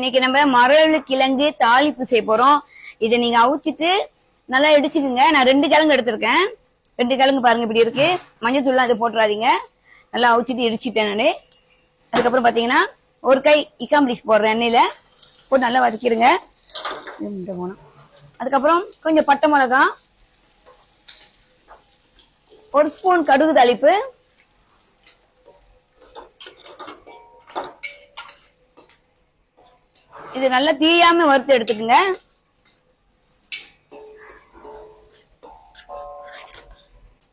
இன்னைக்கு நம்ம மரவள்ளி கிழங்கு தாளிப்பு செய்ய போறோம். இதை நீங்க அவிச்சிட்டு நல்லா இடிச்சுக்குங்க. நான் 2 கிழங்கு எடுத்திருக்கேன். 2 கிழங்கு பாருங்க இப்படி இருக்கு. மஞ்சள் தூள்லாம் இது போட்டுறாதீங்க. நல்லா அவிச்சிட்டு இடிச்சுட்டேன் நானு. அதுக்கப்புறம் பாத்தீங்கன்னா ஒரு கை இக்காம்பளிஸ் போடுறேன், எண்ணெயில போட்டு நல்லா வதக்கிடுங்க. அதுக்கப்புறம் கொஞ்சம் பட்டை மிளகா, 1 ஸ்பூன் கடுகு தாளிப்பு, இது நல்லா தீயாம வறுத்து எடுத்துக்குங்க.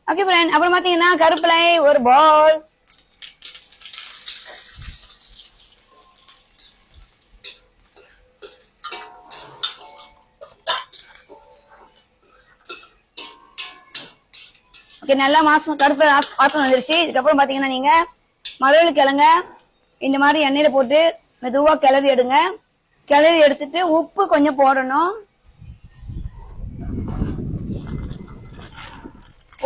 Okay friend. அப்புறம் பாத்தீங்கன்னா கருவேப்பிலை ஒரு பால், நல்லா கருவேப்பிலை வாசம் வந்துருச்சு. இதுக்கப்புறம் பாத்தீங்கன்னா நீங்க மரவள்ளி கிழங்க இந்த மாதிரி எண்ணெயில போட்டு மெதுவா கிளறி எடுங்க. கிளறி எடுத்துட்டு உப்பு கொஞ்சம் போடணும்.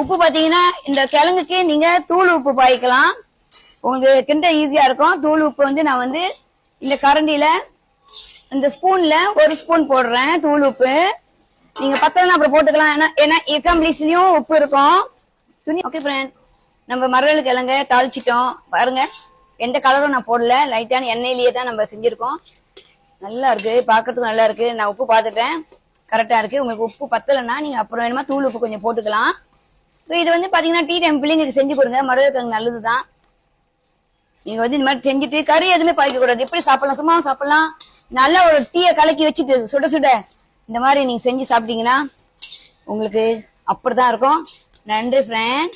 உப்பு பாத்தீங்கன்னா இந்த கிழங்குக்கு நீங்க தூள் உப்பு பாய்க்கலாம், உங்களுக்கு கிண்ட ஈஸியா இருக்கும். தூள் உப்பு வந்து நான் வந்து இந்த கரண்டியில இந்த ஸ்பூன்ல 1 ஸ்பூன் போடுறேன் தூள் உப்பு. நீங்க பத்தலன்னா அப்புறம் போட்டுக்கலாம், ஏன்னா இக்கம்பிளிஸ்லயும் உப்பு இருக்கும். ஓகே ஃப்ரெண்ட், நம்ம மரவள்ளி கிழங்க தாளிச்சிட்டோம். பாருங்க எந்த கலரும் நான் போடல, லைட்டான எண்ணெயிலேயே தான் நம்ம செஞ்சிருக்கோம். நல்லா இருக்கு, பாக்குறதுக்கு நல்லா இருக்கு. நான் உப்பு பார்த்துட்டேன், கரெக்டா இருக்கு. உங்களுக்கு உப்பு பத்தலைன்னா நீங்க அப்புறம் வேணுமா தூள் உப்பு கொஞ்சம் போட்டுக்கலாம். இது வந்து பாத்தீங்கன்னா டீ டைம் பிள்ளைங்களுக்கு செஞ்சு கொடுங்க. மரவள்ளி கிழங்கு நல்லதுதான். நீங்க வந்து இந்த மாதிரி செஞ்சுட்டு கறி எதுவுமே பாய்க்க கூடாது. எப்படி சாப்பிடலாம், சும்மா சாப்பிடலாம். நல்லா ஒரு டீயை கலக்கி வச்சுட்டு சுட சுட இந்த மாதிரி நீங்க செஞ்சு சாப்பிட்டீங்கன்னா உங்களுக்கு அப்படிதான் இருக்கும். நன்றி ஃப்ரெண்ட்.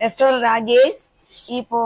ரெஸ்டாரண்ட் ராஜேஷ். இப்போ